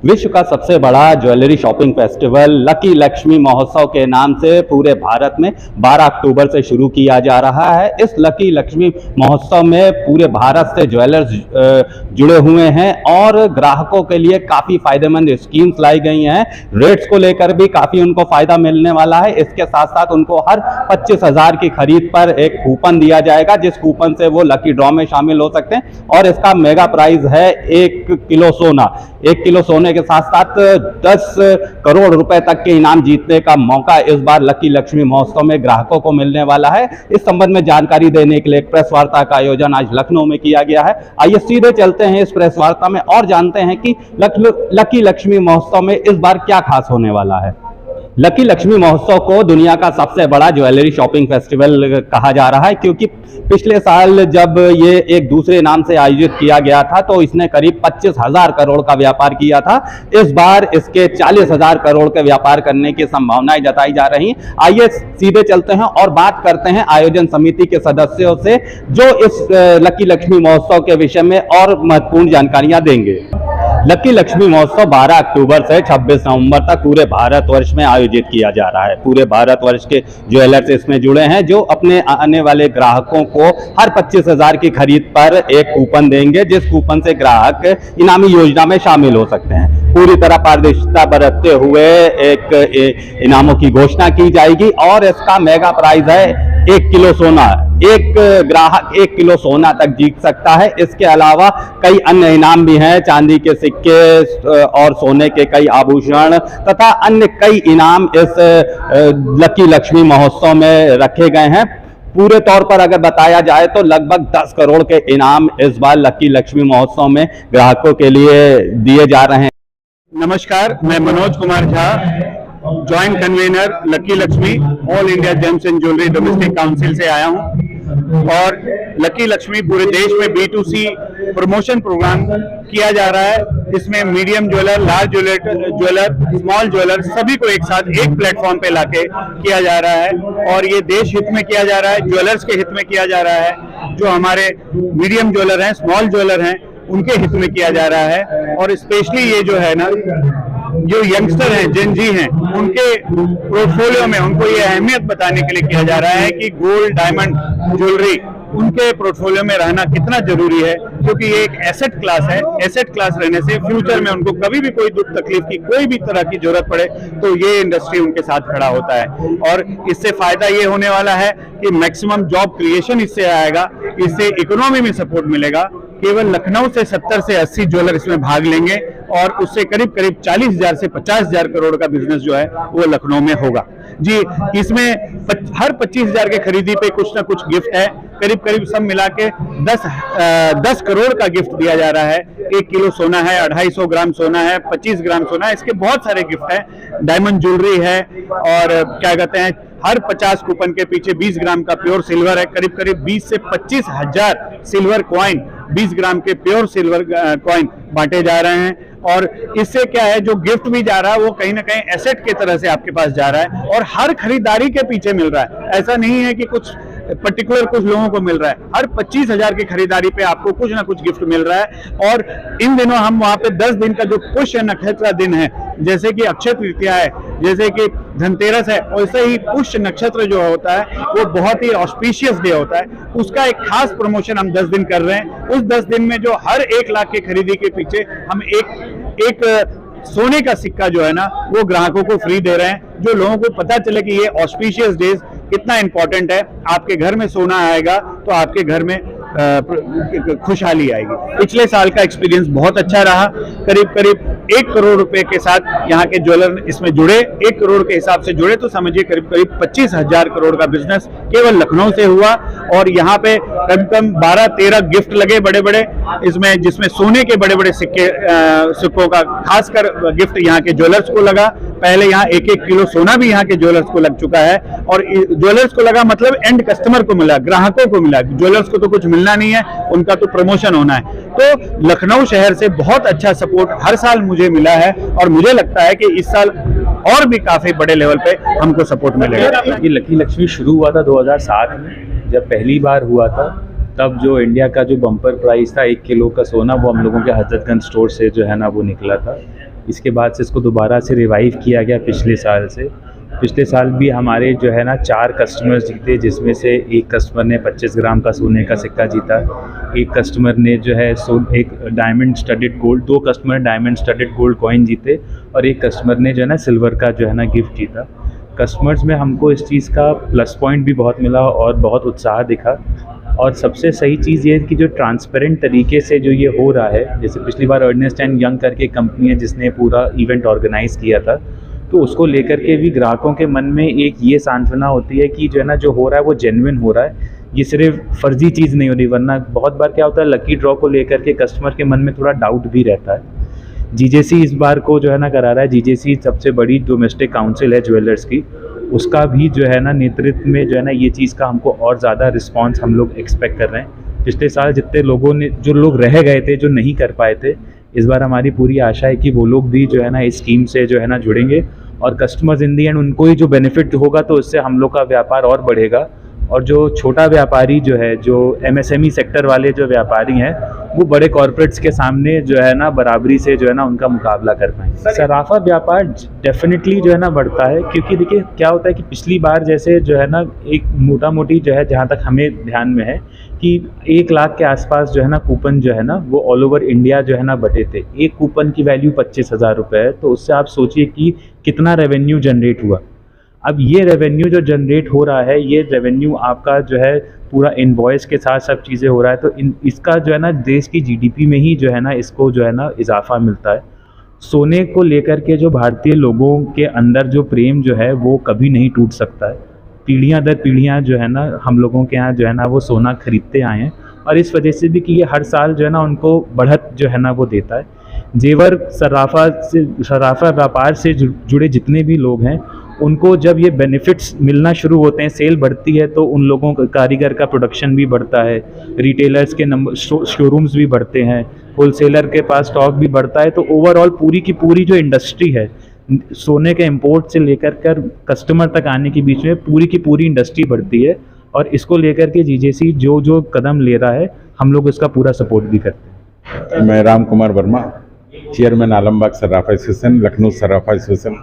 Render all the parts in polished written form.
विश्व का सबसे बड़ा jewellery shopping festival lucky Lakshmi महोत्सव के नाम से पूरे भारत में 12 अक्टूबर से शुरू किया जा रहा है। इस लकी लक्ष्मी महोत्सव में पूरे भारत से ज्वेलर्स जुड़े हुए हैं और ग्राहकों के लिए काफ़ी फायदेमंद स्कीम्स लाई गई हैं। रेट्स को लेकर भी काफ़ी उनको फ़ायदा मिलने वाला है। इसके साथ साथ उनको हर 25,000 की खरीद पर एक कूपन दिया जाएगा, जिस कूपन से वो लकी ड्रॉ में शामिल हो सकते हैं। और इसका मेगा प्राइज है 1 किलो सोना। 1 किलो सोने के साथ साथ 10 करोड़ रुपए तक के इनाम जीतने का मौका इस बार लकी लक्ष्मी महोत्सव में ग्राहकों को मिलने वाला है। इस संबंध में जानकारी देने के लिए एक प्रेस वार्ता का आयोजन आज लखनऊ में किया गया है। आइए सीधे चलते हैं इस प्रेस वार्ता में और जानते हैं कि लकी लक्ष्मी महोत्सव में इस बार क्या खास होने वाला है। लकी लक्ष्मी महोत्सव को दुनिया का सबसे बड़ा ज्वेलरी शॉपिंग फेस्टिवल कहा जा रहा है, क्योंकि पिछले साल जब ये एक दूसरे नाम से आयोजित किया गया था तो इसने करीब 25,000 करोड़ का व्यापार किया था। इस बार इसके 40,000 करोड़ के व्यापार करने की संभावनाएं जताई जा रही हैं। आइए सीधे चलते हैं और बात करते हैं आयोजन समिति के सदस्यों से, जो इस लकी लक्ष्मी महोत्सव के विषय में और महत्वपूर्ण जानकारियां देंगे। लकी लक्ष्मी महोत्सव 12 अक्टूबर से 26 नवंबर तक पूरे भारतवर्ष में आयोजित किया जा रहा है। पूरे भारतवर्ष के ज्वेलर्स इसमें जुड़े हैं, जो अपने आने वाले ग्राहकों को हर 25,000 की खरीद पर एक कूपन देंगे, जिस कूपन से ग्राहक इनामी योजना में शामिल हो सकते हैं। पूरी तरह पारदर्शिता बरतते हुए एक इनामों की घोषणा की जाएगी और इसका मेगा प्राइज है 1 किलो सोना। एक ग्राहक 1 किलो सोना तक जीत सकता है। इसके अलावा कई अन्य इनाम भी हैं, चांदी के सिक्के और सोने के कई आभूषण तथा अन्य कई इनाम इस लकी लक्ष्मी महोत्सव में रखे गए हैं। पूरे तौर पर अगर बताया जाए तो लगभग 10 करोड़ के इनाम इस बार लकी लक्ष्मी महोत्सव में ग्राहकों के लिए दिए जा रहे हैं। नमस्कार, मैं Manoj Kumar Jha, joint convener lucky Lakshmi all India James and jewellery domestic council से आया हूं। और लकी लक्ष्मी पूरे देश में B2C प्रमोशन प्रोग्राम किया जा रहा है। इसमें medium jeweller, large jeweller, small jeweller सभी को एक साथ एक प्लेटफॉर्म पे लाके किया जा रहा है और ये देश हित में किया जा रहा है, ज्वेलर्स के हित में किया जा रहा है। जो हमारे मीडियम ज्वेलर हैं, स्मॉल ज्वेलर हैं, उनके हित में किया जा रहा है। और स्पेशली ये जो है ना, जो यंगस्टर हैं, जेन जी हैं, उनके पोर्टफोलियो में उनको ये अहमियत बताने के लिए किया जा रहा है कि गोल्ड, डायमंड ज्वेलरी उनके पोर्टफोलियो में रहना कितना जरूरी है, क्योंकि ये एक एसेट क्लास है। एसेट क्लास रहने से फ्यूचर में उनको कभी भी कोई दुख तकलीफ की कोई भी तरह की जरूरत पड़े तो ये इंडस्ट्री उनके साथ खड़ा होता है। और इससे फायदा ये होने वाला है कि मैक्सिमम जॉब क्रिएशन इससे आएगा, इससे इकोनॉमी में सपोर्ट मिलेगा। केवल लखनऊ से 70 से 80 ज्वेलर इसमें भाग लेंगे और उससे करीब करीब 40,000 से 50,000 करोड़ का बिजनेस जो है वो लखनऊ में होगा। जी, इसमें हर 25,000 के खरीदी पे कुछ ना कुछ गिफ्ट है। करीब करीब सब मिला के 10 करोड़ का गिफ्ट दिया जा रहा है। 1 किलो सोना है, 250 ग्राम सोना है, 25 ग्राम सोना है, इसके बहुत सारे गिफ्ट हैं। डायमंड ज्वेलरी है और क्या कहते हैं, हर 50 कूपन के पीछे 20 ग्राम का प्योर सिल्वर है। करीब करीब 20 से 25,000 सिल्वर कॉइन, 20 ग्राम के प्योर सिल्वर कॉइन बांटे जा रहे हैं। और इससे क्या है, जो गिफ्ट भी जा रहा है वो कहीं ना कहीं एसेट के तरह से आपके पास जा रहा है और हर खरीदारी के पीछे मिल रहा है। ऐसा नहीं है कि कुछ पर्टिकुलर कुछ लोगों को मिल रहा है, हर 25,000 की खरीदारी पे आपको कुछ ना कुछ गिफ्ट मिल रहा है। और इन दिनों हम वहाँ पे 10 दिन का जो पुष्य नक्षत्र दिन है, जैसे कि अक्षय तृतीया है, जैसे कि धनतेरस है, वैसे ही पुष्य नक्षत्र जो होता है वो बहुत ही ऑस्पिशियस डे होता है। उसका एक खास प्रमोशन हम 10 दिन कर रहे हैं। उस 10 दिन में जो हर 1 लाख की खरीदी के पीछे हम एक सोने का सिक्का जो है ना वो ग्राहकों को फ्री दे रहे हैं, जो लोगों को पता चले कि ये ऑस्पिशियस डेज कितना इंपॉर्टेंट है। आपके घर में सोना आएगा तो आपके घर में खुशहाली आएगी। पिछले साल का एक्सपीरियंस बहुत अच्छा रहा। करीब करीब 1 करोड़ रुपए के साथ यहाँ के ज्वेलर इसमें जुड़े। 1 करोड़ के हिसाब से जुड़े तो समझिए करीब करीब 25,000 करोड़ का बिजनेस केवल लखनऊ से हुआ। और यहाँ पे कम कम 12-13 गिफ्ट लगे बड़े बड़े, इसमें जिसमें सोने के बड़े बड़े सिक्कों का खासकर गिफ्ट यहाँ के ज्वेलर्स को लगा। पहले यहाँ 1-1 किलो सोना भी यहाँ के ज्वेलर्स को लग चुका है और ज्वेलर्स को लगा मतलब एंड कस्टमर को मिला, ग्राहकों को मिला। ज्वेलर्स को तो कुछ मिलना नहीं है, उनका तो प्रमोशन होना है। तो लखनऊ शहर से बहुत अच्छा सपोर्ट हर साल मुझे मिला है और मुझे लगता है कि इस साल और भी काफी बड़े लेवल पे हमको सपोर्ट मिलेगा। ये लकी लक्ष्मी शुरू हुआ था 2007 में, जब पहली बार हुआ था। तब जो इंडिया का जो बम्पर प्राइस था 1 किलो का सोना, वो हम लोगों के हजरतगंज स्टोर से जो है ना वो निकला था। इसके बाद से इसको दोबारा से रिवाइव किया गया पिछले साल से। पिछले साल भी हमारे जो है ना 4 कस्टमर्स जीते, जिसमें से एक कस्टमर ने 25 ग्राम का सोने का सिक्का जीता, एक कस्टमर ने जो है एक diamond studded gold, 2 customer diamond studded gold coin जीते और एक कस्टमर ने जो है ना सिल्वर का जो है ना गिफ्ट जीता। कस्टमर्स में हमको इस चीज़ का प्लस पॉइंट भी बहुत मिला और बहुत उत्साह दिखा। और सबसे सही चीज़ ये है कि जो ट्रांसपेरेंट तरीके से जो ये हो रहा है, जैसे पिछली बार अर्नेस्ट एंड यंग करके कंपनी है जिसने पूरा इवेंट ऑर्गेनाइज़ किया था, तो उसको लेकर के भी ग्राहकों के मन में एक ये सांत्वना होती है कि जो है ना जो हो रहा है वो जेन्युइन हो रहा है, ये सिर्फ फर्जी चीज़ नहीं हो रही। वरना बहुत बार क्या होता है, लकी ड्रॉ को लेकर के कस्टमर के मन में थोड़ा डाउट भी रहता है। जीजेसी इस बार को जो है ना करा रहा है, जीजेसी सबसे बड़ी डोमेस्टिक काउंसिल है ज्वेलर्स की, उसका भी जो है ना नेतृत्व में जो है ना ये चीज़ का हमको और ज़्यादा रिस्पांस हम लोग एक्सपेक्ट कर रहे हैं। पिछले साल जितने लोगों ने, जो लोग रह गए थे, जो नहीं कर पाए थे, इस बार हमारी पूरी आशा है कि वो लोग भी जो है ना इस स्कीम से जो है ना जुड़ेंगे और कस्टमर्स इन दी एंड उनको ही जो बेनिफिट होगा, तो इससे हम लोग का व्यापार और बढ़ेगा। और जो छोटा व्यापारी जो है, जो एमएसएमई सेक्टर वाले जो व्यापारी हैं, वो बड़े कॉरपोरेट्स के सामने जो है ना बराबरी से जो है ना उनका मुकाबला कर पाएंगे। सराफा व्यापार डेफिनेटली जो है ना बढ़ता है, क्योंकि देखिए क्या होता है कि पिछली बार जैसे जो है ना एक मोटा मोटी जो है, जहाँ तक हमें ध्यान में है कि 1 लाख के आसपास जो है ना कूपन जो है ना वो ऑल ओवर इंडिया जो है ना बटे थे। एक कूपन की वैल्यू 25,000 रुपये है, तो उससे आप सोचिए कि कितना रेवेन्यू जनरेट हुआ। अब ये रेवेन्यू जो जनरेट हो रहा है, ये रेवेन्यू आपका जो है पूरा इनवॉइस के साथ सब चीज़ें हो रहा है, तो इसका जो है ना देश की जीडीपी में ही जो है ना इसको जो है ना इजाफा मिलता है। सोने को लेकर के जो भारतीय लोगों के अंदर जो प्रेम जो है वो कभी नहीं टूट सकता है। पीढ़ियाँ दर पीढ़ियाँ जो है ना हम लोगों के यहाँ जो है ना वो सोना खरीदते आए हैं, और इस वजह से भी कि ये हर साल जो है ना उनको बढ़त जो है ना वो देता है। जेवर सराफा व्यापार से जुड़े जितने भी लोग हैं, उनको जब ये बेनिफिट्स मिलना शुरू होते हैं, सेल बढ़ती है, तो उन लोगों का, कारीगर का प्रोडक्शन भी बढ़ता है, रिटेलर्स के नंबर शोरूम्स भी बढ़ते हैं, होलसेलर के पास स्टॉक भी बढ़ता है। तो ओवरऑल पूरी की पूरी जो इंडस्ट्री है, सोने के इंपोर्ट से लेकर कर कस्टमर तक आने के बीच में पूरी की पूरी इंडस्ट्री बढ़ती है। और इसको लेकर के जीजेसी जो कदम ले रहा है, हम लोग इसका पूरा सपोर्ट भी करते हैं। मैं Ram Kumar Verma, chairman Alambagh Sarafa association, Lucknow Sarafa association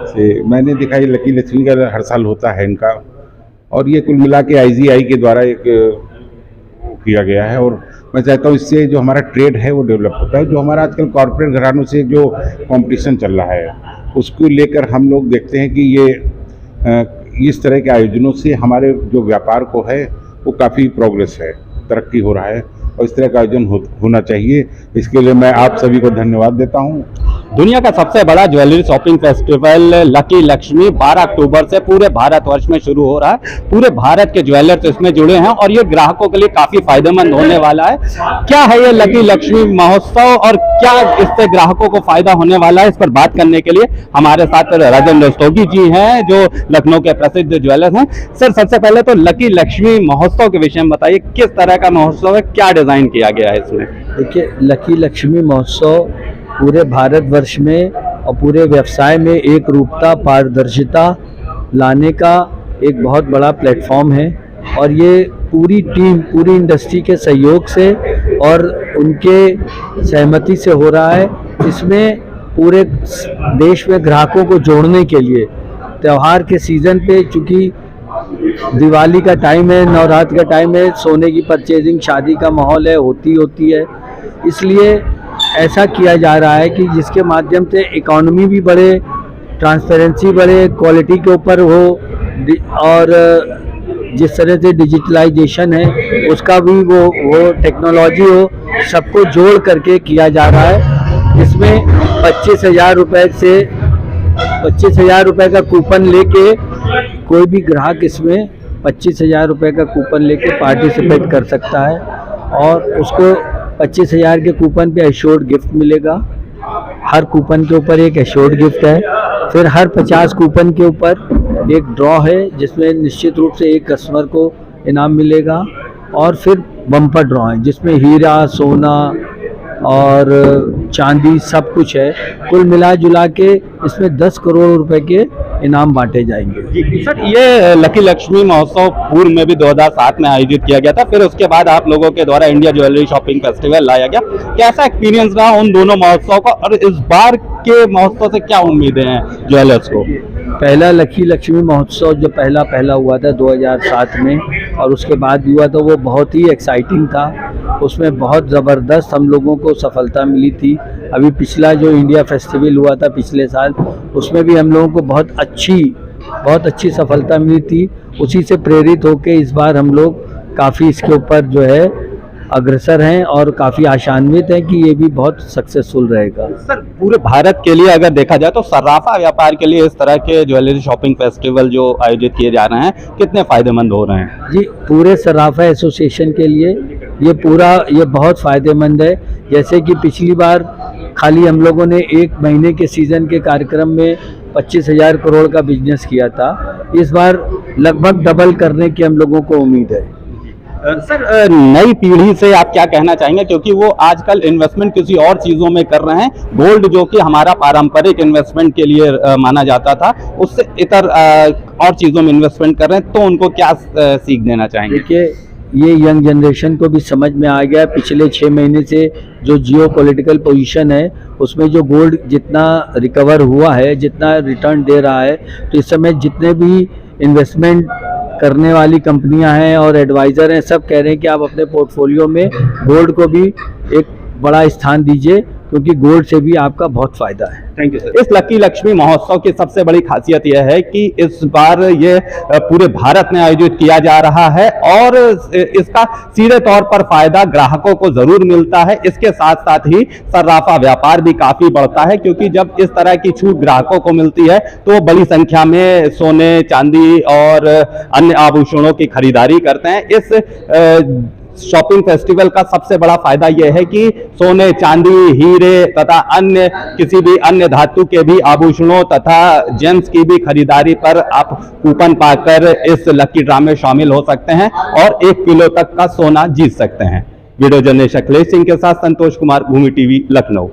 से मैंने देखा ये लकी लक्ष्मी का हर साल होता है इनका, और ये कुल मिला के आईजीआई के द्वारा एक किया गया है। और मैं चाहता हूँ इससे जो हमारा ट्रेड है वो डेवलप होता है। जो हमारा आजकल कॉर्पोरेट घरानों से जो कंपटीशन चल रहा है, उसको लेकर हम लोग देखते हैं कि ये इस तरह के आयोजनों से हमारे जो व्यापार को है वो काफ़ी प्रोग्रेस है, तरक्की हो रहा है, और इस तरह का आयोजन होना चाहिए। इसके लिए मैं आप सभी को धन्यवाद देता हूँ। दुनिया का सबसे बड़ा jewellery shopping festival lucky Lakshmi 12 अक्टूबर से पूरे भारतवर्ष में शुरू हो रहा है। पूरे भारत के ज्वेलर्स इसमें जुड़े हैं और ये ग्राहकों के लिए काफी फायदेमंद होने वाला है। क्या है ये लकी लक्ष्मी महोत्सव और क्या इससे ग्राहकों को फायदा होने वाला है, इस पर बात करने के लिए हमारे साथ राजेंद्र रस्तोगी जी हैं, जो लखनऊ के प्रसिद्ध ज्वेलर्स हैं। सर, सबसे पहले तो लकी लक्ष्मी महोत्सव के विषय में बताइए, किस तरह का महोत्सव है, क्या डिजाइन किया गया है इसमें? देखिए, लकी लक्ष्मी महोत्सव पूरे भारतवर्ष में और पूरे व्यवसाय में एक रूपता, पारदर्शिता लाने का एक बहुत बड़ा प्लेटफॉर्म है, और ये पूरी टीम, पूरी इंडस्ट्री के सहयोग से और उनके सहमति से हो रहा है। इसमें पूरे देश में ग्राहकों को जोड़ने के लिए त्यौहार के सीज़न पे, चूँकि दिवाली का टाइम है, नवरात्र का टाइम है, सोने की परचेजिंग, शादी का माहौल है, होती है, इसलिए ऐसा किया जा रहा है कि जिसके माध्यम से इकोनॉमी भी बढ़े, ट्रांसपेरेंसी बढ़े, क्वालिटी के ऊपर हो, और जिस तरह से डिजिटलाइजेशन है उसका भी वो टेक्नोलॉजी हो, सबको जोड़ करके किया जा रहा है। इसमें 25,000 रुपये से 25,000 रुपये का कूपन लेके कोई भी ग्राहक इसमें 25,000 रुपये का कूपन लेके पार्टिसिपेट कर सकता है, और उसको 25,000 के कूपन पे एश्योर्ड गिफ्ट मिलेगा। हर कूपन के ऊपर एक एश्योर्ड गिफ्ट है। फिर हर 50 कूपन के ऊपर एक ड्रॉ है, जिसमें निश्चित रूप से एक कस्टमर को इनाम मिलेगा, और फिर बम्पर ड्रॉ है जिसमें हीरा, सोना और चांदी सब कुछ है। कुल मिला जुला के इसमें 10 करोड़ रुपए के इनाम बांटे जाएंगे। सर, ये लकी लक्ष्मी महोत्सव पूर्व में भी 2007 में आयोजित किया गया था, फिर उसके बाद आप लोगों के द्वारा इंडिया ज्वेलरी शॉपिंग फेस्टिवल लाया गया। कैसा एक्सपीरियंस रहा उन दोनों महोत्सव का, और इस बार के महोत्सव से क्या उम्मीदें हैं ज्वेलर्स को? पहला लकी लक्ष्मी महोत्सव जो पहला हुआ था 2007 में, और उसके बाद हुआ तो वो बहुत ही एक्साइटिंग था। उसमें बहुत ज़बरदस्त हम लोगों को सफलता मिली थी। अभी पिछला जो इंडिया फेस्टिवल हुआ था पिछले साल, उसमें भी हम लोगों को बहुत अच्छी सफलता मिली थी। उसी से प्रेरित होकर इस बार हम लोग काफ़ी इसके ऊपर जो है अग्रसर हैं और काफ़ी आशान्वित हैं कि ये भी बहुत सक्सेसफुल रहेगा। सर, पूरे भारत के लिए अगर देखा जाए तो सर्राफा व्यापार के लिए इस तरह के ज्वेलरी शॉपिंग फेस्टिवल जो आयोजित किए जा रहे हैं कितने फायदेमंद हो रहे हैं? जी, पूरे सर्राफा एसोसिएशन के लिए ये बहुत फ़ायदेमंद है। जैसे कि पिछली बार खाली हम लोगों ने 1 महीने के सीज़न के कार्यक्रम में 25,000 करोड़ का बिजनेस किया था। इस बार लगभग डबल करने की हम लोगों को उम्मीद है। सर, नई पीढ़ी से आप क्या कहना चाहेंगे, क्योंकि वो आजकल इन्वेस्टमेंट किसी और चीज़ों में कर रहे हैं। गोल्ड जो कि हमारा पारंपरिक इन्वेस्टमेंट के लिए माना जाता था, उससे इतर और चीज़ों में इन्वेस्टमेंट कर रहे हैं, तो उनको क्या सीख देना चाहेंगे? देखिए, ये यंग जनरेशन को भी समझ में आ गया। पिछले 6 महीने से जो जियो पॉलिटिकल पोजीशन है, उसमें जो गोल्ड जितना रिकवर हुआ है, जितना रिटर्न दे रहा है, तो इस समय जितने भी इन्वेस्टमेंट करने वाली कंपनियां हैं और एडवाइज़र हैं, सब कह रहे हैं कि आप अपने पोर्टफोलियो में गोल्ड को भी एक बड़ा स्थान दीजिए, क्योंकि गोल्ड से भी आपका बहुत फ़ायदा है। Thank you sir. इस लकी लक्ष्मी महोत्सव की सबसे बड़ी खासियत यह है कि इस बार ये पूरे भारत में आयोजित किया जा रहा है और इसका सीधे तौर पर फायदा ग्राहकों को जरूर मिलता है। इसके साथ साथ ही सर्राफा व्यापार भी काफी बढ़ता है, क्योंकि जब इस तरह की छूट ग्राहकों को मिलती है तो बड़ी संख्या में सोने, चांदी और अन्य आभूषणों की खरीदारी करते हैं। इस शॉपिंग फेस्टिवल का सबसे बड़ा फायदा यह है कि सोने, चांदी, हीरे तथा अन्य किसी भी अन्य धातु के भी आभूषणों तथा जेम्स की भी खरीदारी पर आप कूपन पाकर इस लकी ड्रा में शामिल हो सकते हैं और 1 किलो तक का सोना जीत सकते हैं। वीडियो जर्नलिस्ट अखिलेश सिंह के साथ संतोष कुमार, भूमि टीवी, लखनऊ।